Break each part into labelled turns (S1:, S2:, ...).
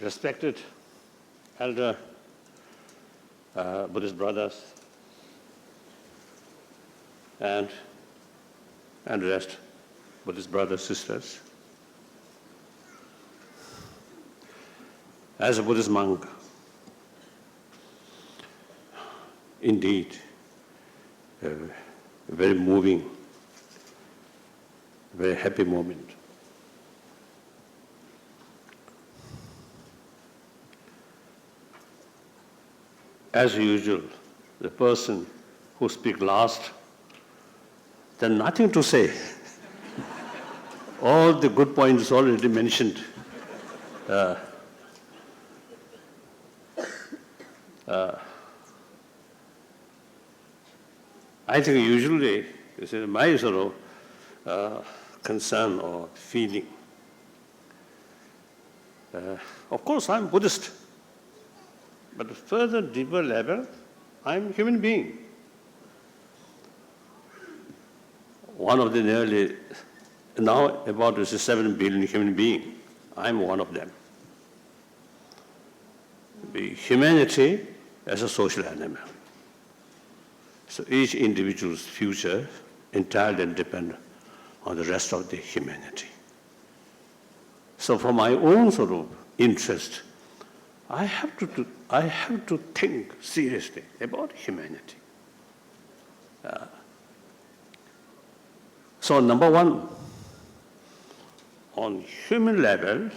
S1: Respected elder Buddhist brothers and rest Buddhist brothers, sisters. As a Buddhist monk, indeed, a very moving, very happy moment. As usual, the person who speaks last, there's nothing to say. All the good points already mentioned. I think usually, this is my sort of concern or feeling. Of course, I'm Buddhist. But at further deeper level, I'm a human being. One of the nearly, now about 7 billion human beings. I'm one of them. The humanity as a social animal. So each individual's future entirely depends on the rest of the humanity. So for my own sort of interest, I have to think seriously about humanity. So number one, on human level,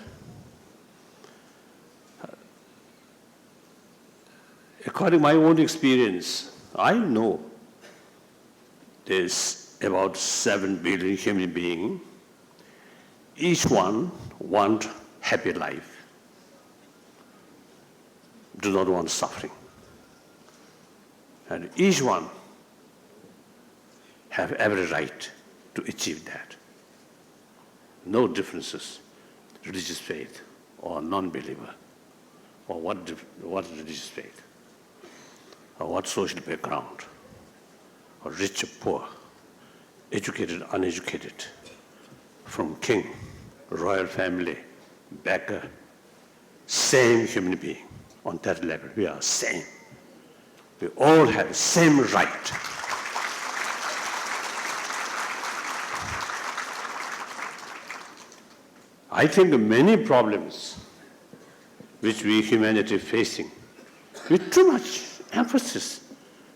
S1: according to my own experience, I know there's about 7 billion human beings. Each one wants happy life. Do not want suffering. And each one have every right to achieve that. No differences, religious faith or non-believer, or what religious faith, or what social background, or rich or poor, educated, uneducated, from king, royal family, beggar, same human being. On that level, we are same. We all have the same right. I think many problems which we humanity facing, with too much emphasis,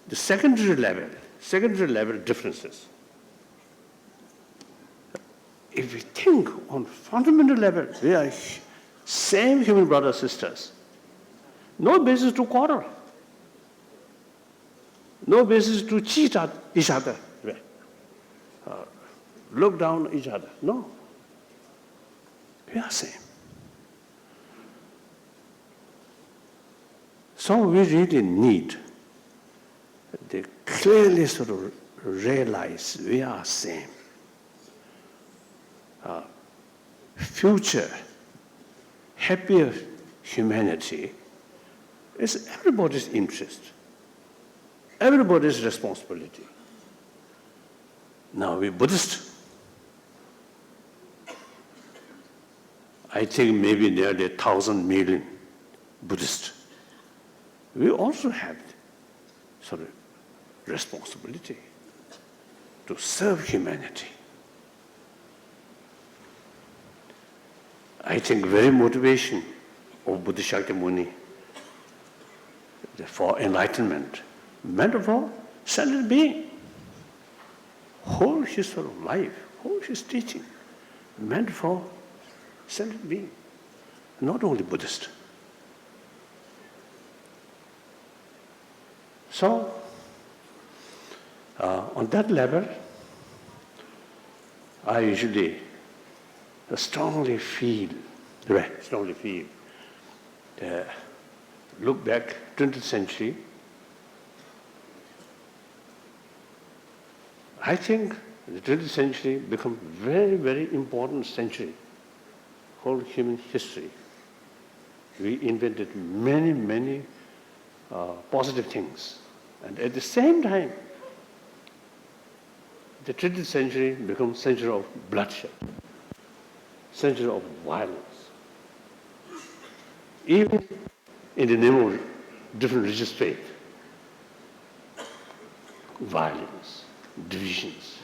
S1: the secondary level differences. If we think on fundamental level, we are same human brothers, sisters. No basis to quarrel. No basis to cheat at each other. Look down on each other. No. We are same. So we really need to clearly sort of realize we are same. Future, happier humanity is everybody's interest, everybody's responsibility. Now, we Buddhists, I think maybe nearly 1,000 million Buddhists, we also have sort of responsibility to serve humanity. I think very motivation of Buddha Shakyamuni for enlightenment, meant for sentient being. Whole his sort of life, whole his teaching, meant for sentient being, not only Buddhist. So, on that level, I usually strongly feel, look back 20th century, I think the 20th century become very, very important century, whole human history. We invented many, many positive things. And at the same time, the 20th century becomes century of bloodshed, century of violence. even in the name of different religious faith, violence, divisions.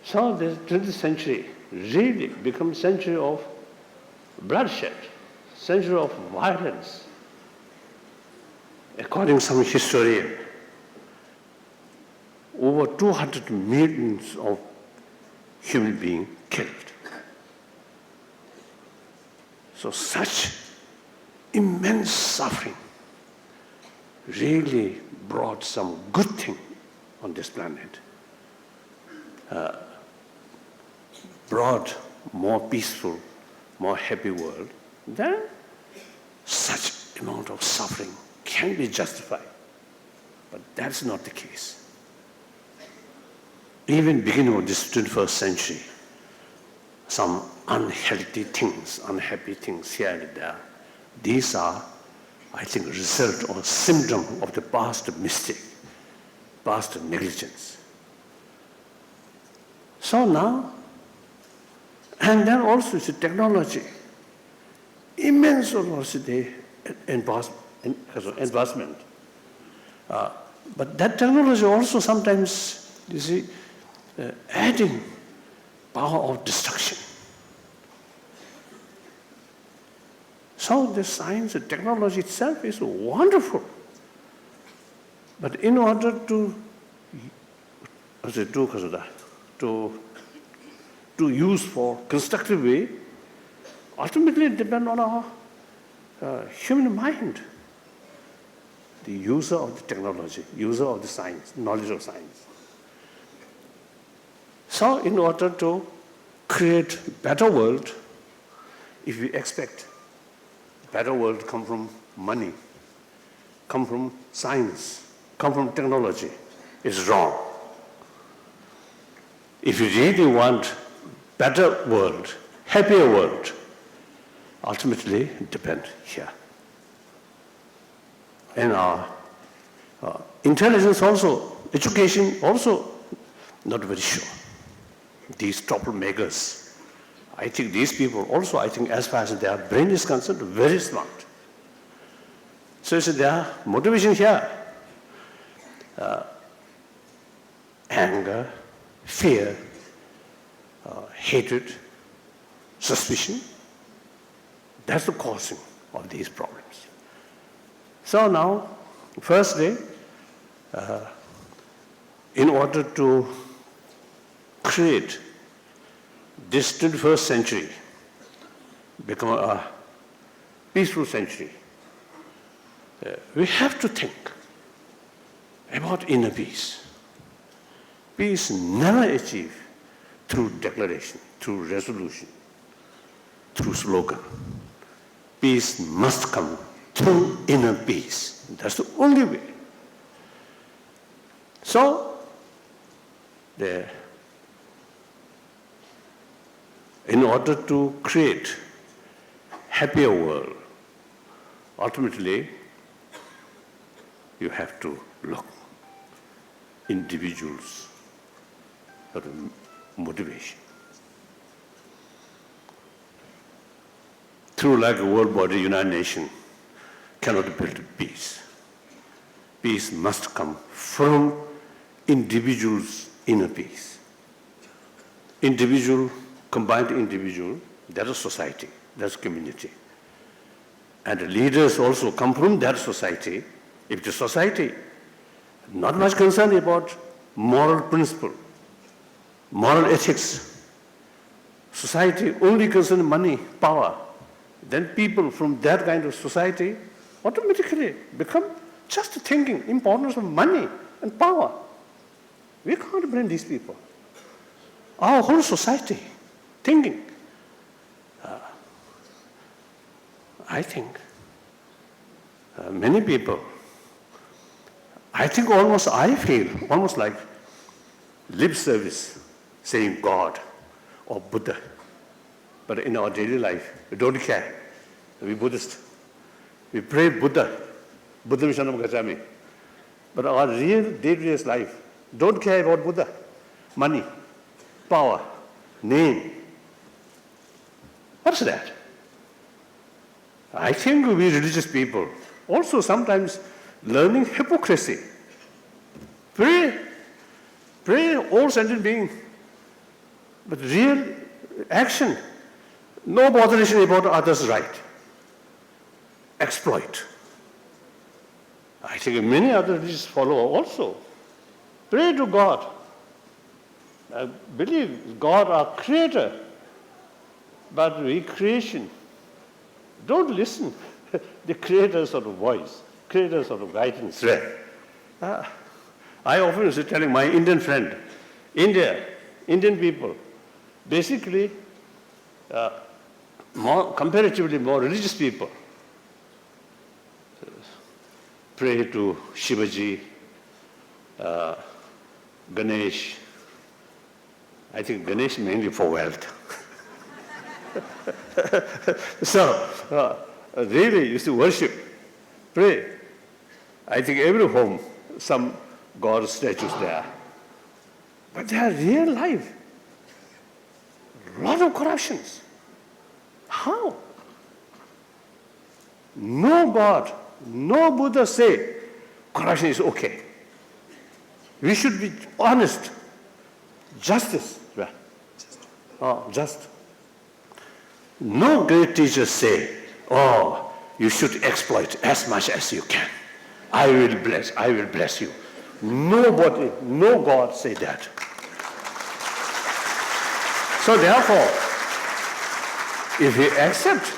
S1: So the 20th century really becomes a century of bloodshed, century of violence. According to some historian, over 200 millions of human beings killed. So such immense suffering really brought some good thing on this planet. Brought more peaceful, more happy world, then such amount of suffering can be justified. But that's not the case. Even beginning of this 21st century, some unhealthy things, unhappy things here and there, these are, I think, a result or symptom of the past mistake, past negligence. So now, and then also it's a technology, immense also the advancement. But that technology also sometimes, you see, adding power of destruction. So the science and technology itself is wonderful. But in order to use for constructive way, ultimately it depends on our human mind. The user of the technology, user of the science, knowledge of science. So in order to create a better world, if we expect better world come from money, come from science, come from technology, it's wrong. If you really want better world, happier world, ultimately it depends here. And our intelligence also, education also, not very sure. These troublemakers, I think these people also, I think as far as their brain is concerned, very smart. So it's their motivation here. Anger, fear, hatred, suspicion, that's the causing of these problems. So now, firstly, in order to create this 21st century, become a peaceful century, we have to think about inner peace. Peace never achieved through declaration, through resolution, through slogan. Peace must come through inner peace. That's the only way. So, in order to create happier world, ultimately, you have to look individuals sort of motivation. Through like a world body, United Nations cannot build peace. Peace must come from individuals' inner peace. Individual, combined individual, that is society, that's community. And the leaders also come from that society. If the society not much concerned about moral principle, moral ethics, society only concerned money, power, then people from that kind of society automatically become just thinking importance of money and power. We can't bring these people. Our whole society thinking. I think many people, I think almost I feel almost like lip service saying God or Buddha. But in our daily life, we don't care. We Buddhist. We pray Buddha. Buddha Mishanam Gacchami. But our real day-to-day life don't care about Buddha. Money, power, name. What's that? I think we religious people also sometimes learning hypocrisy. Pray, all sentient being, but real action, no botheration about others' right. Exploit. I think many other religions follow also. Pray to God. I believe God our creator, but recreation. Don't listen the creator's sort of voice, creator's sort of guidance. I often was telling my Indian friend, Indian people, basically comparatively more religious people. Pray to Shivaji, Ganesh. I think Ganesh mainly for wealth. So, really, you see, worship, pray. I think every home, some God statues there. But they are real life. A lot of corruptions. How? No God, no Buddha say corruption is okay. We should be honest. Justice. Just. No great teachers say, oh, you should exploit as much as you can. I will bless you. Nobody, no God say that. So therefore, if we accept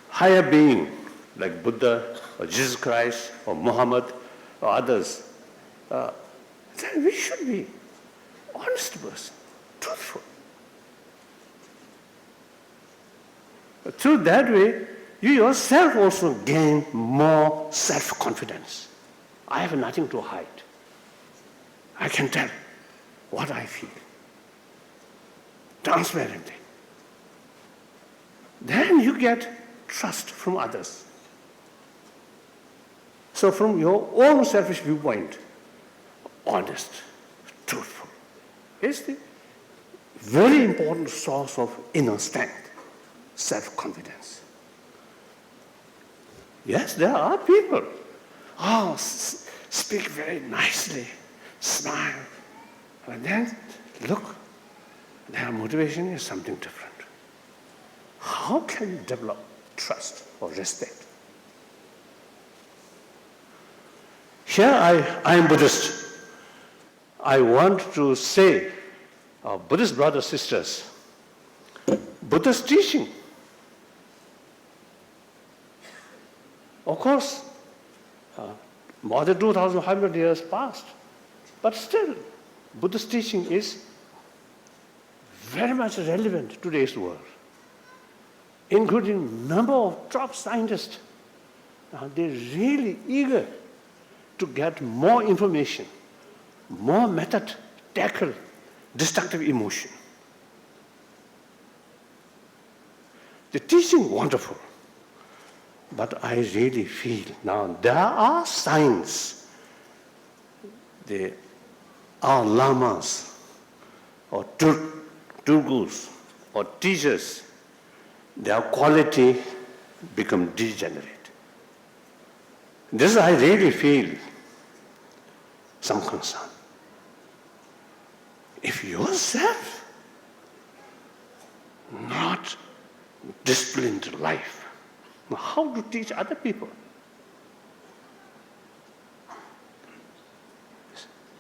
S1: higher being like Buddha or Jesus Christ or Muhammad or others, then we should be honest person, truthful. Through that way, you yourself also gain more self-confidence. I have nothing to hide. I can tell what I feel transparently. Then you get trust from others. So from your own selfish viewpoint, honest, truthful is the very important source of inner strength, self-confidence. Yes, there are people. Speak very nicely, smile, and then look, their motivation is something different. How can you develop trust or respect? Here I am Buddhist. I want to say, our Buddhist brothers, sisters, Buddha's teaching. Of course, more than 2,500 years passed, but still, Buddha's teaching is very much relevant to today's world, including number of top scientists. They're really eager to get more information, more method tackle destructive emotion. The teaching wonderful, but I really feel now there are signs. There are lamas or turgus or teachers, their quality become degenerate. This I really feel some concern. If yourself not disciplined life, how to teach other people?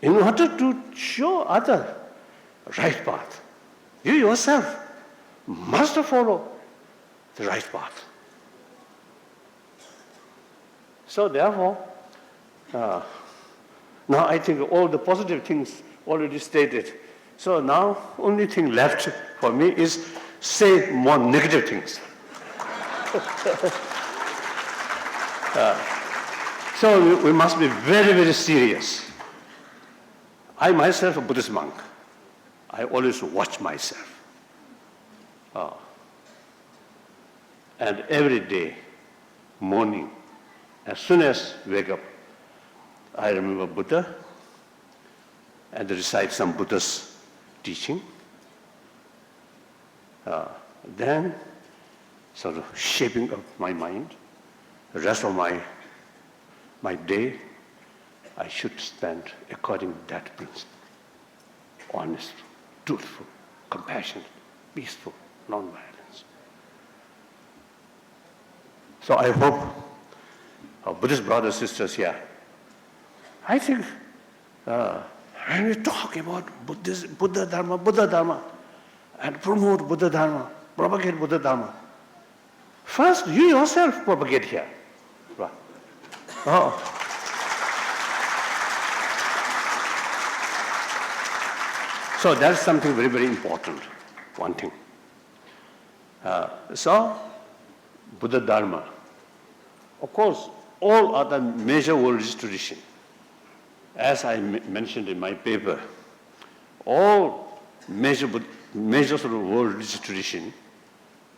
S1: In order to show other right path, you yourself must follow the right path. So therefore, now I think all the positive things already stated. So now only thing left for me is say more negative things. So we must be very, very serious. I myself a Buddhist monk. I always watch myself. And every day, morning, as soon as I wake up, I remember Buddha and recite some Buddha's teaching. Then sort of shaping up my mind. The rest of my day, I should spend according to that principle. Honest, truthful, compassionate, peaceful, non-violence. So I hope our Buddhist brothers and sisters here, I think when we talk about Buddha Dharma, and promote Buddha Dharma, propagate Buddha Dharma, first you yourself propagate here. Right. Oh. So that's something very, very important, one thing. So, Buddha Dharma. Of course, all other major world religious tradition, as I mentioned in my paper, all major sort of world religious tradition,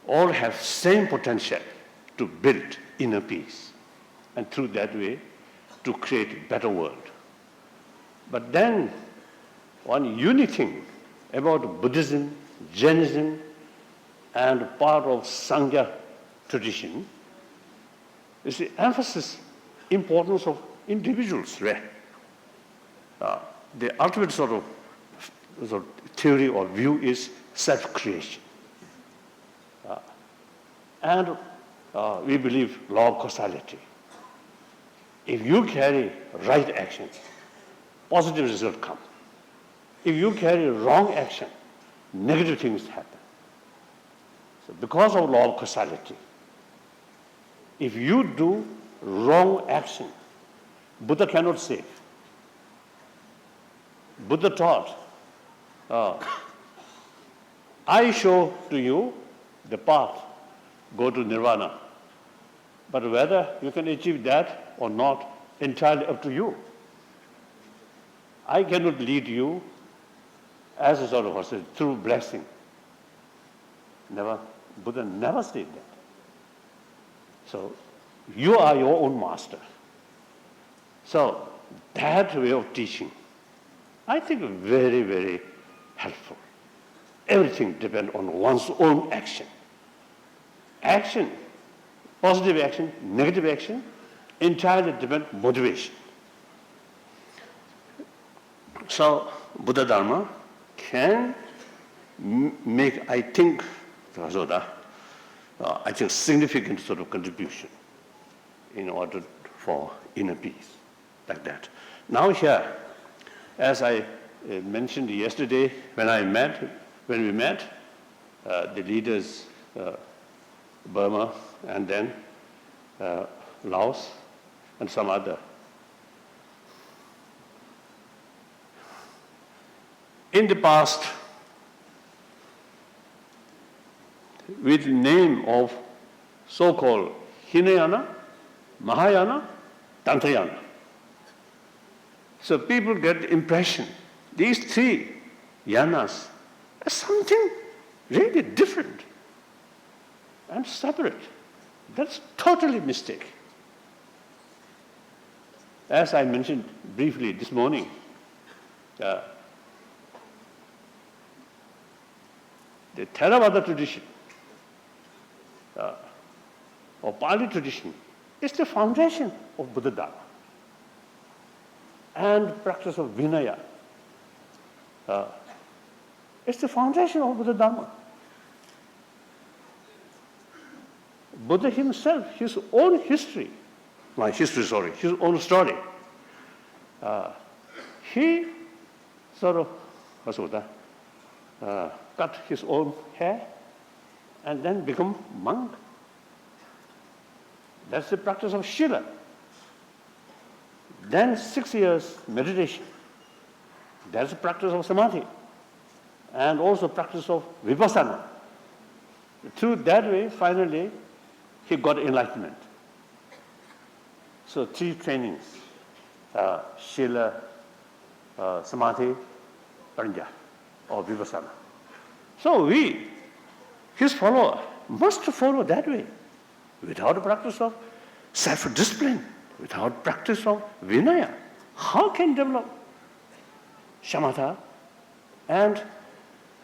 S1: all have same potential to build inner peace, and through that way, to create a better world. But then, one unique thing about Buddhism, Jainism, and part of Sangha tradition is the emphasis, importance of individuals. Right? The ultimate sort of theory or view is self-creation. And we believe law of causality. If you carry right action, positive result comes. If you carry wrong action, negative things happen. So because of law of causality, if you do wrong action, Buddha cannot save. Buddha taught, I show to you the path, go to nirvana. But whether you can achieve that or not, entirely up to you. I cannot lead you as a sort of person through blessing. Buddha never said that. So you are your own master. So that way of teaching, I think very, very helpful. Everything depends on one's own action. Action, positive action, negative action, entirely depend on motivation. So Buddha Dharma can make, I think, significant sort of contribution in order for inner peace, like that. Now here, as I mentioned yesterday when we met, the leaders, Burma and then Laos and some other. In the past, with the name of so-called Hinayana, Mahayana, Tantrayana. So people get the impression these three yanas are something really different and separate. That's totally mistake. As I mentioned briefly this morning, the Theravada tradition or Pali tradition is the foundation of Buddha Dharma and practice of Vinaya. It's the foundation of Buddha Dharma. Buddha himself, his own history, his own story, he sort of cut his own hair and then become monk. That's the practice of Shila. Then 6 years meditation. That's the practice of Samadhi. And also practice of Vipassana. Through that way, finally, he got enlightenment. So 3 trainings, Shila, Samadhi, Panya, or Vipassana. So we, his follower, must follow that way. Without a practice of self-discipline, without practice of Vinaya, how can develop Shamatha and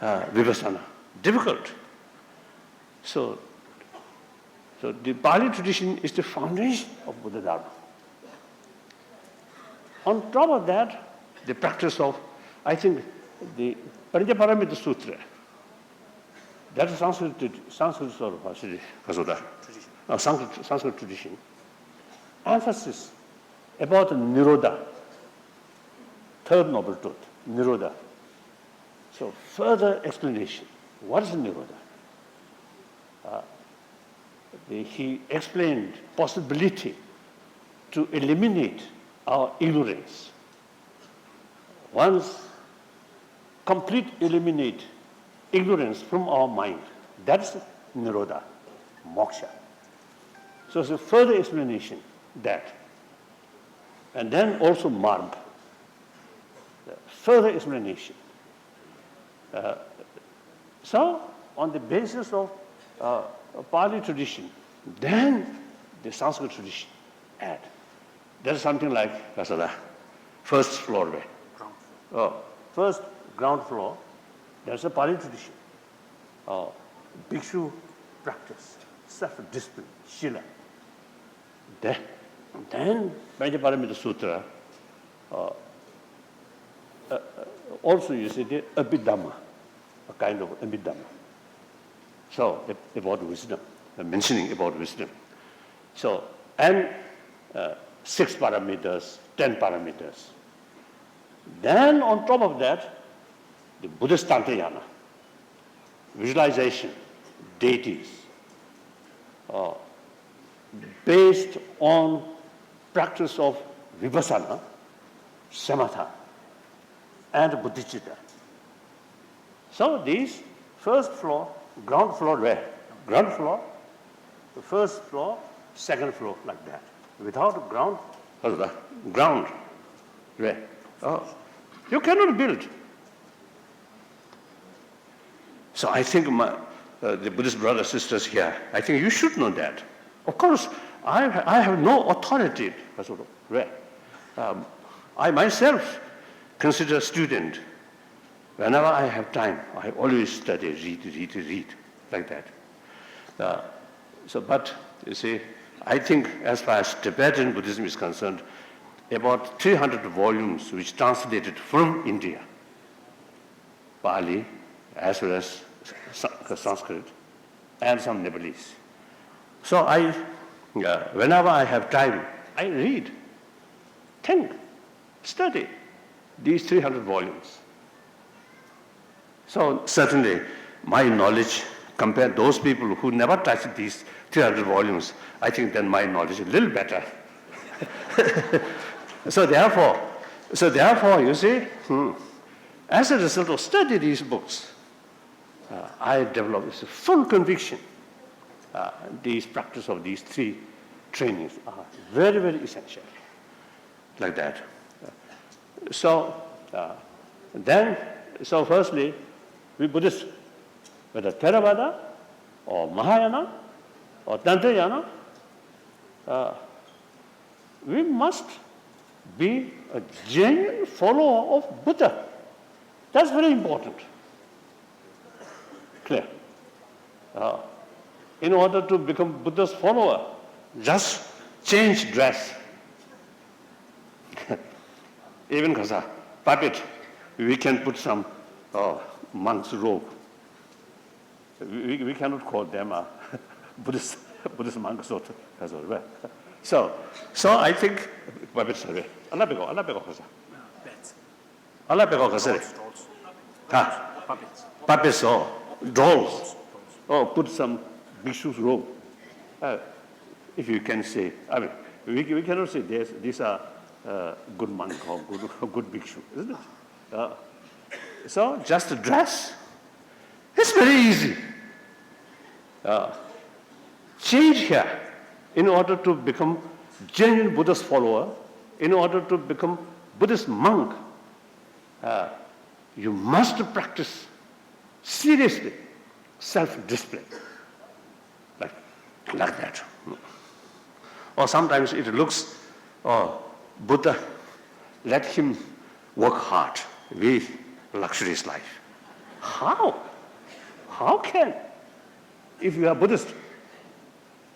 S1: Vipassana? Difficult. So So the Pali tradition is the foundation of Buddha Dharma. On top of that, the practice of, I think, the Parinjaparamita Sutra, that is Sanskrit sort of Sanskrit tradition, emphasis about Nirodha, third noble truth, Nirodha. So further explanation, what is Nirodha? He explained possibility to eliminate our ignorance. Once complete eliminate ignorance from our mind, that's Nirodha, moksha. So it's a further explanation that. And then also marg, further explanation. So on the basis of Pali tradition, then the Sanskrit tradition add. There's something like first floor way. First ground floor, there's a Pali tradition. Bhikshu practice, self-discipline, shila. Then Parinjaparamita Sutra, also you see the Abhidhamma, a kind of Abhidhamma. So about wisdom, mentioning about wisdom. So, and 6 parameters, 10 parameters. Then on top of that, the Buddhist Tantrayana, visualization, deities, based on practice of vipassana, samatha, and bodhicitta. So these first floor, ground floor where? Ground floor, the first floor, second floor, like that. Without ground, ground where? You cannot build. So I think the Buddhist brothers, sisters here, I think you should know that. Of course, I have no authority. I myself consider a student. Whenever I have time, I always study, read, like that. But you see, I think as far as Tibetan Buddhism is concerned, about 300 volumes which translated from India, Pali, as well as Sanskrit, and some Nepalese. So whenever I have time, I read, think, study these 300 volumes. So certainly my knowledge, compared to those people who never touched these 300 volumes, I think then my knowledge is a little better. So therefore, you see, as a result of studying these books, I developed a full conviction. These practice of these 3 trainings are very, very essential, like that. So firstly, we Buddhists, whether Theravada or Mahayana or Tantrayana, we must be a genuine follower of Buddha. That's very important. Clear? In order to become Buddha's follower, just change dress. Even puppet, we can put some monk's robe. We cannot call them Buddhist monks. So I think puppets are Allah bego kasa. Allah bego kasa. Puppets or dolls. Put some bhikshu's robe. If you can say, I mean, we cannot say these are good monk or good bhikshu, isn't it? So just a dress. It's very easy. Change here in order to become genuine Buddhist follower, in order to become Buddhist monk. You must practice seriously self-discipline, like that. Or sometimes it looks, Buddha, let him work hard with luxurious life. How? How can? If you are Buddhist,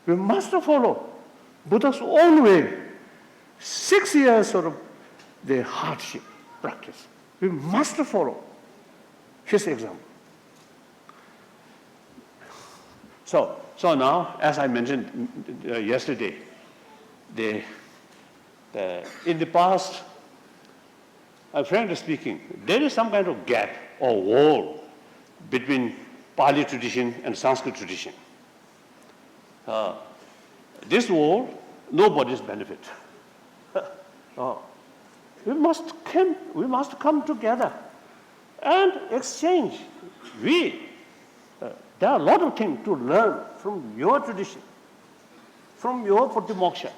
S1: We must follow Buddha's own way. 6 years sort of the hardship practice. We must follow his example. So now, as I mentioned yesterday, in the past, frankly speaking, there is some kind of gap or wall between Pali tradition and Sanskrit tradition. This wall, nobody's benefit. We must come together and exchange. There are a lot of things to learn from your tradition, from your Patimoksha.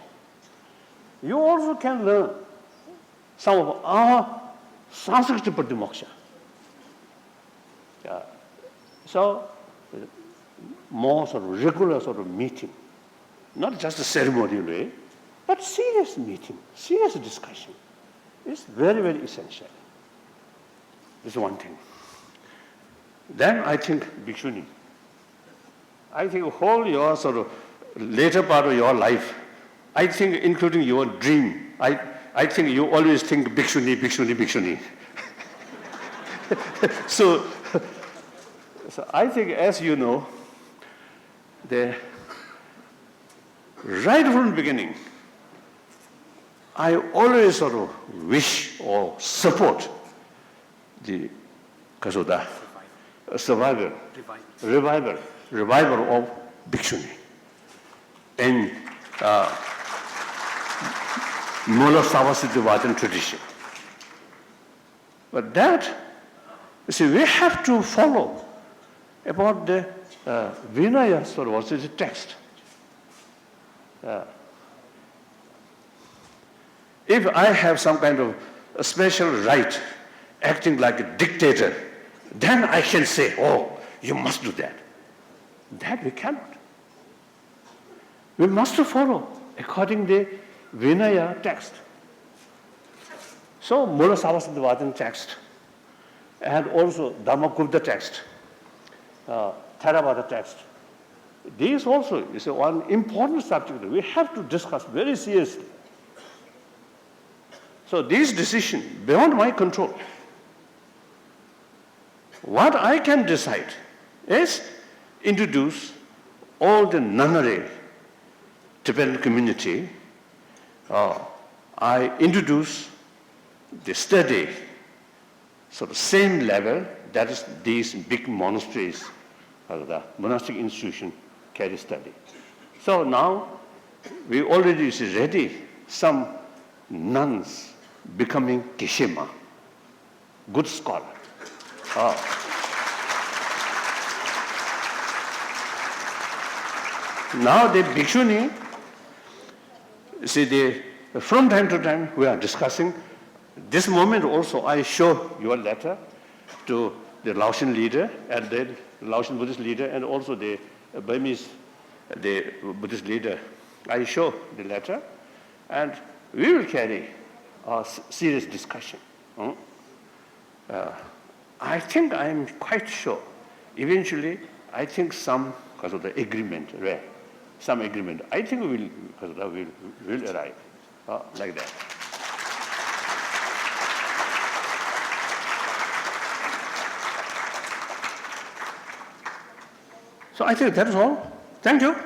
S1: You also can learn some of our Sanskrit Patimoksha. So, more sort of regular sort of meeting, not just a ceremonial way, but serious meeting, serious discussion is very, very essential. This is one thing. Then I think Bhikshuni. I think whole your sort of later part of your life, I think including your dream, I think you always think Bhikshuni, Bhikshuni, Bhikshuni. So I think, as you know, right from the beginning, I always sort of wish or support the Kasuda revival of Bhikshuni in Mula Savasiddhivadin tradition. But that, you see, we have to follow about the Vinaya, sort of, what is the text. If I have some kind of a special right, acting like a dictator, then I can say, oh, you must do that. That we cannot. We must follow according to the Vinaya text. So, Mula Savasiddhivadin text, and also Dhamma text, Theravada text. These also is one important subject we have to discuss very seriously. So these decisions beyond my control. What I can decide is introduce all the nunnery Tibetan community. I introduce the study, so the same level, that is these big monasteries, the monastic institution carry study. So now we already see ready some nuns becoming Kishima, good scholar. Now the Bhikshuni, see, from time to time we are discussing. This moment also I show your letter to the Laotian leader and the Laotian Buddhist leader and also the Burmese, the Buddhist leader. I show the letter and we will carry a serious discussion. I think I am quite sure. Eventually, I think some, because of the agreement, some agreement, I think we will arrive like that. So I think that is all. Thank you.